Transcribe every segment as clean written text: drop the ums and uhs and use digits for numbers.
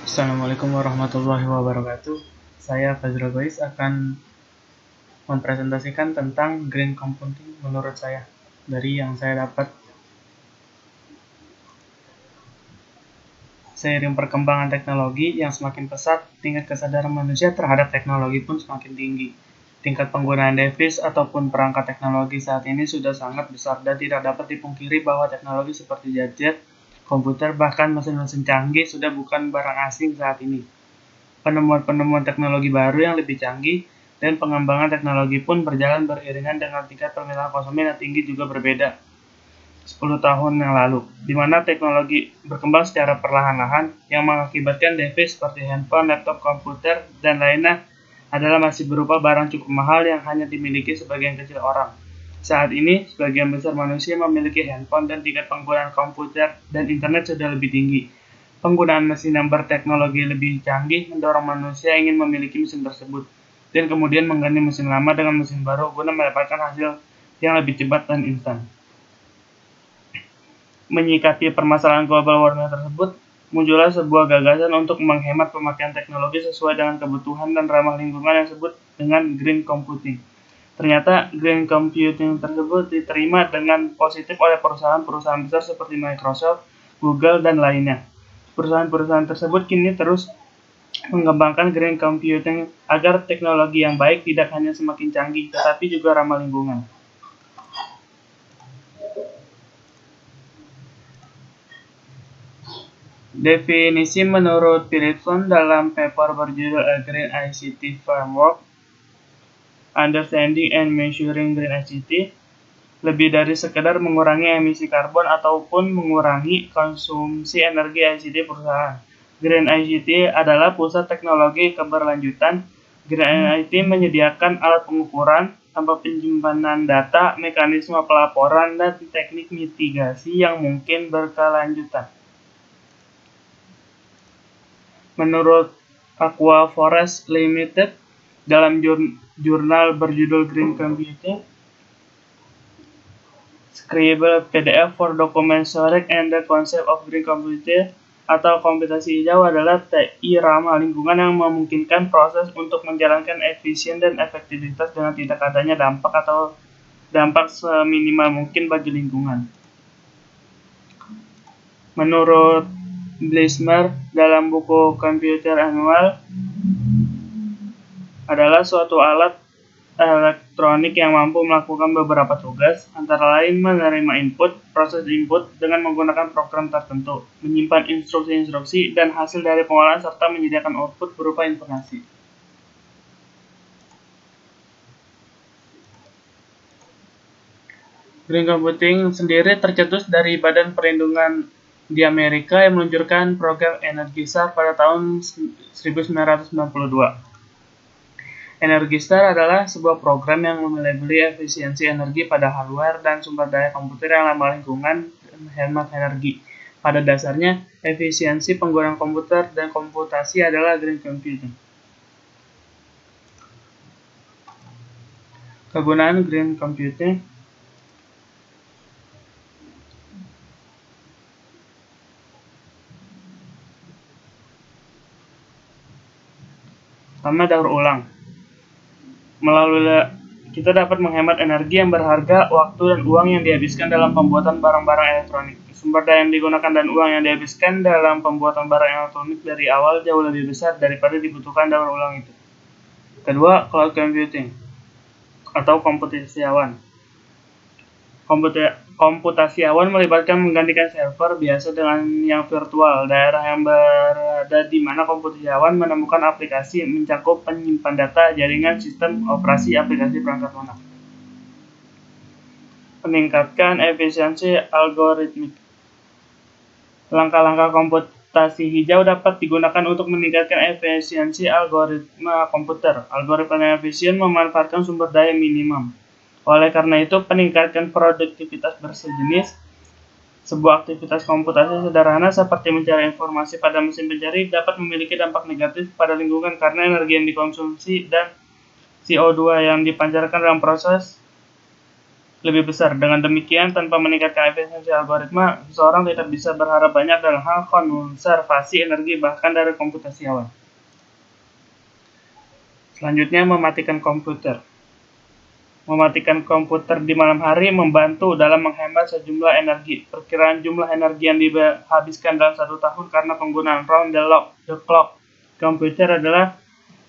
Assalamualaikum warahmatullahi wabarakatuh. Saya Fazrul Bais akan mempresentasikan tentang green computing menurut saya dari yang saya dapat. Seiring perkembangan teknologi yang semakin pesat, tingkat kesadaran manusia terhadap teknologi pun semakin tinggi. Tingkat penggunaan device ataupun perangkat teknologi saat ini sudah sangat besar dan tidak dapat dipungkiri bahwa teknologi seperti gadget, komputer, bahkan mesin-mesin canggih sudah bukan barang asing saat ini. Penemuan-penemuan teknologi baru yang lebih canggih dan pengembangan teknologi pun berjalan beriringan dengan tingkat permintaan konsumen yang tinggi juga berbeda 10 tahun yang lalu, di mana teknologi berkembang secara perlahan-lahan yang mengakibatkan device seperti handphone, laptop, komputer, dan lainnya adalah masih berupa barang cukup mahal yang hanya dimiliki sebagian kecil orang. Saat ini, sebagian besar manusia memiliki handphone dan tingkat penggunaan komputer dan internet sudah lebih tinggi. Penggunaan mesin yang berteknologi lebih canggih mendorong manusia ingin memiliki mesin tersebut, dan kemudian mengganti mesin lama dengan mesin baru guna mendapatkan hasil yang lebih cepat dan instan. Menyikapi permasalahan global warming tersebut, muncullah sebuah gagasan untuk menghemat pemakaian teknologi sesuai dengan kebutuhan dan ramah lingkungan yang disebut dengan green computing. Ternyata green computing tersebut diterima dengan positif oleh perusahaan-perusahaan besar seperti Microsoft, Google, dan lainnya. Perusahaan-perusahaan tersebut kini terus mengembangkan green computing agar teknologi yang baik tidak hanya semakin canggih, tetapi juga ramah lingkungan. Definisi menurut Philipson dalam paper berjudul A Green ICT Framework, Understanding and Measuring Green ICT, lebih dari sekedar mengurangi emisi karbon ataupun mengurangi konsumsi energi ICT perusahaan. Green ICT adalah pusat teknologi keberlanjutan. Green ICT menyediakan alat pengukuran, tempat penyimpanan data, mekanisme pelaporan, dan teknik mitigasi yang mungkin berkelanjutan. Menurut Aqua Forest Limited, dalam jurnal berjudul Green Computing, Scribble PDF for Document Storage and the Concept of Green Computing atau komputasi hijau adalah TI ramah lingkungan yang memungkinkan proses untuk menjalankan efisien dan efektivitas dengan tidak adanya dampak seminimal mungkin bagi lingkungan. Menurut Blismer, dalam buku Computer Annual, adalah suatu alat elektronik yang mampu melakukan beberapa tugas, antara lain menerima input, proses input dengan menggunakan program tertentu, menyimpan instruksi-instruksi, dan hasil dari pengolahan serta menyediakan output berupa informasi. Green Computing sendiri tercetus dari Badan Perlindungan di Amerika yang meluncurkan program Energy-Star pada tahun 1992. Energy-Star adalah sebuah program yang melabeli efisiensi energi pada hardware dan sumber daya komputer yang ramah lingkungan dan hemat energi. Pada dasarnya, efisiensi penggunaan komputer dan komputasi adalah green computing. Kegunaan green computing pertama, daur ulang. Melalui kita dapat menghemat energi yang berharga, waktu, dan uang yang dihabiskan dalam pembuatan barang-barang elektronik. Sumber daya yang digunakan dan uang yang dihabiskan dalam pembuatan barang elektronik dari awal jauh lebih besar daripada dibutuhkan daur ulang itu. Kedua, cloud computing atau komputasi awan. Komputasi awan melibatkan menggantikan server biasa dengan yang virtual, daerah yang berada di mana komputasi awan menemukan aplikasi mencakup penyimpan data, jaringan, sistem operasi, aplikasi perangkat lunak. Meningkatkan efisiensi algoritmik. Langkah-langkah komputasi hijau dapat digunakan untuk meningkatkan efisiensi algoritma komputer. Algoritma yang efisien memanfaatkan sumber daya minimum. Oleh karena itu, peningkatan produktivitas bersejenis. Sebuah aktivitas komputasi sederhana seperti mencari informasi pada mesin pencari dapat memiliki dampak negatif pada lingkungan karena energi yang dikonsumsi dan CO2 yang dipancarkan dalam proses lebih besar. Dengan demikian, tanpa meningkatkan efisiensi algoritma, seseorang tidak bisa berharap banyak dalam hal konservasi energi bahkan dari komputasi awal. Selanjutnya, mematikan komputer. Mematikan komputer di malam hari membantu dalam menghemat sejumlah energi. Perkiraan jumlah energi yang dihabiskan dalam 1 tahun karena penggunaan round the clock komputer adalah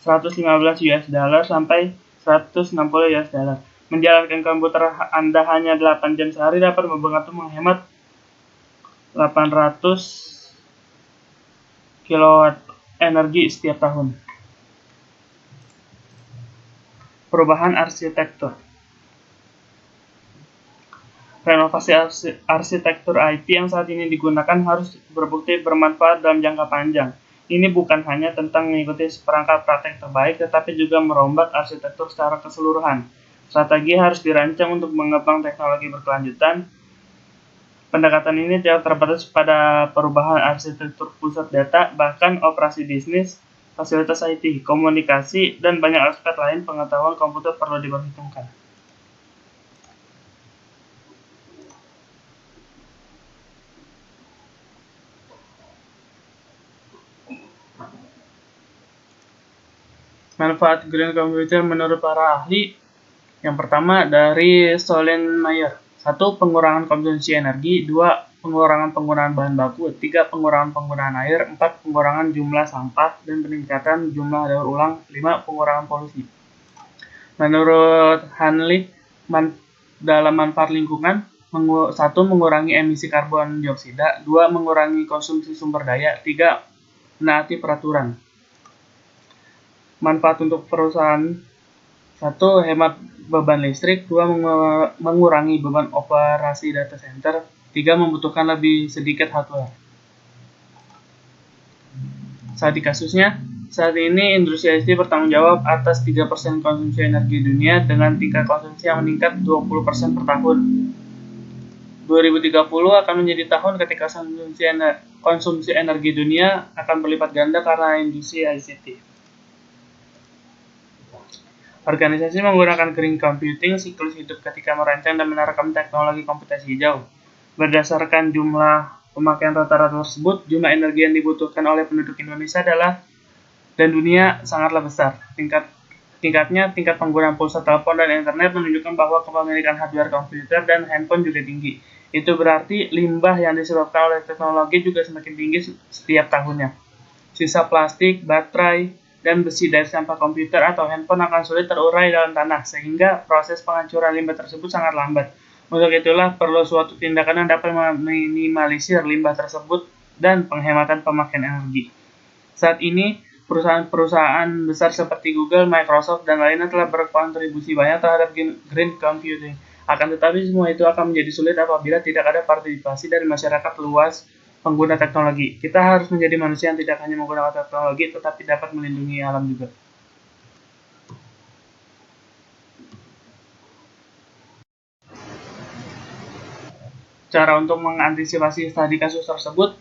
$115 sampai $160. Menjalankan komputer Anda hanya 8 jam sehari dapat membantu menghemat 800 kilowatt energi setiap tahun. Perubahan arsitektur. Renovasi arsitektur IT yang saat ini digunakan harus berbukti bermanfaat dalam jangka panjang. Ini bukan hanya tentang mengikuti perangkat praktek terbaik, tetapi juga merombak arsitektur secara keseluruhan. Strategi harus dirancang untuk mengembang teknologi berkelanjutan. Pendekatan ini tidak terbatas pada perubahan arsitektur pusat data, bahkan operasi bisnis, fasilitas IT, komunikasi, dan banyak aspek lain pengetahuan komputer perlu diperhitungkan. Manfaat green computer menurut para ahli. Yang pertama dari Sollenmayer. 1. Pengurangan konsumsi energi. 2. Pengurangan penggunaan bahan baku. 3. Pengurangan penggunaan air. 4. Pengurangan jumlah sampah dan peningkatan jumlah daur ulang. 5. Pengurangan polusi. Menurut Hanley, dalam manfaat lingkungan, 1. Mengurangi emisi karbon dioksida. 2. Mengurangi konsumsi sumber daya. 3. Menaati peraturan. Manfaat untuk perusahaan. 1. Hemat beban listrik. 2. Mengurangi beban operasi data center. 3. Membutuhkan lebih sedikit hardware. Saat di kasusnya, saat ini industri IT bertanggung jawab atas 3% konsumsi energi dunia dengan tingkat konsumsi yang meningkat 20% per tahun. 2030 akan menjadi tahun ketika konsumsi energi dunia akan berlipat ganda karena industri ICT. Organisasi menggunakan green computing siklus hidup ketika merancang dan menerapkan teknologi komputasi hijau. Berdasarkan jumlah pemakaian rata-rata tersebut, jumlah energi yang dibutuhkan oleh penduduk Indonesia dan dunia sangatlah besar. Tingkat penggunaan pulsa telepon dan internet menunjukkan bahwa kepemilikan hardware komputer dan handphone juga tinggi. Itu berarti limbah yang disebabkan oleh teknologi juga semakin tinggi setiap tahunnya. Sisa plastik, baterai, dan besi dari sampah komputer atau handphone akan sulit terurai dalam tanah, sehingga proses penghancuran limbah tersebut sangat lambat. Untuk itulah perlu suatu tindakan yang dapat meminimalisir limbah tersebut dan penghematan pemakaian energi. Saat ini, perusahaan-perusahaan besar seperti Google, Microsoft, dan lainnya telah berkontribusi banyak terhadap green computing. Akan tetapi semua itu akan menjadi sulit apabila tidak ada partisipasi dari masyarakat luas pengguna teknologi. Kita harus menjadi manusia yang tidak hanya menggunakan teknologi, tetapi dapat melindungi alam juga. Cara untuk mengantisipasi tadi kasus tersebut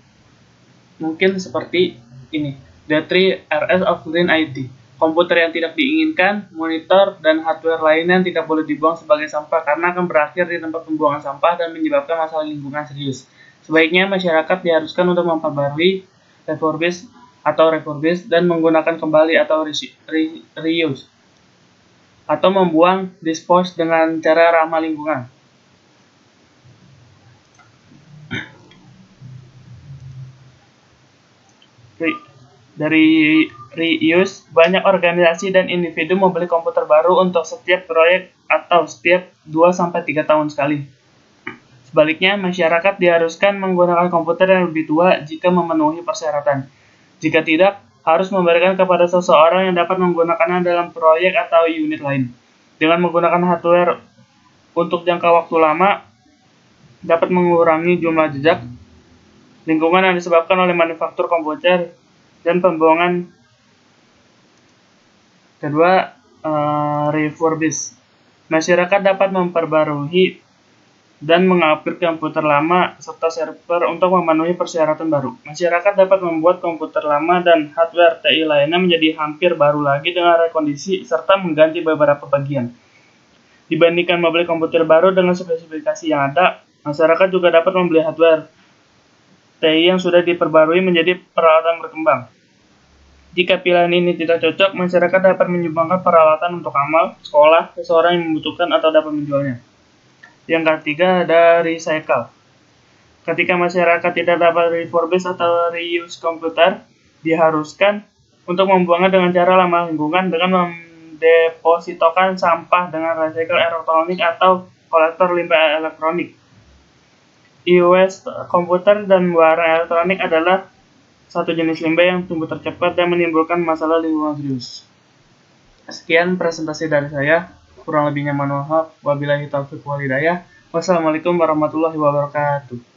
mungkin seperti ini. The 3 Rs of Green IT. Komputer yang tidak diinginkan, monitor, dan hardware lainnya yang tidak boleh dibuang sebagai sampah karena akan berakhir di tempat pembuangan sampah dan menyebabkan masalah lingkungan serius. Sebaiknya masyarakat diharuskan untuk memperbarui, refurbish, dan menggunakan kembali atau reuse, atau membuang, dispose dengan cara ramah lingkungan. Dari reuse, banyak organisasi dan individu membeli komputer baru untuk setiap proyek atau setiap 2-3 tahun sekali. Sebaliknya, masyarakat diharuskan menggunakan komputer yang lebih tua jika memenuhi persyaratan. Jika tidak, harus memberikan kepada seseorang yang dapat menggunakannya dalam proyek atau unit lain. Dengan menggunakan hardware untuk jangka waktu lama, dapat mengurangi jumlah jejak lingkungan yang disebabkan oleh manufaktur komputer dan pembuangan. Kedua, refurbish. Masyarakat dapat memperbarui dan mengupgrade komputer lama serta server untuk memenuhi persyaratan baru. Masyarakat dapat membuat komputer lama dan hardware TI lainnya menjadi hampir baru lagi dengan rekondisi serta mengganti beberapa bagian. Dibandingkan membeli komputer baru dengan spesifikasi yang ada, masyarakat juga dapat membeli hardware TI yang sudah diperbarui menjadi peralatan berkembang. Jika pilihan ini tidak cocok, masyarakat dapat menyumbangkan peralatan untuk amal, sekolah, seseorang yang membutuhkan atau dapat menjualnya. Yang ketiga ada recycle. Ketika masyarakat tidak dapat refurbish atau reuse komputer, diharuskan untuk membuangnya dengan cara ramah lingkungan dengan mendepositokan sampah dengan recycle elektronik atau kolektor limbah elektronik. E-waste komputer dan barang elektronik adalah satu jenis limbah yang tumbuh tercepat dan menimbulkan masalah lingkungan serius. Sekian presentasi dari saya. Kurang lebihnya mohon maaf. Wabillahi taufiq wal hidayah. Wassalamualaikum warahmatullahi wabarakatuh.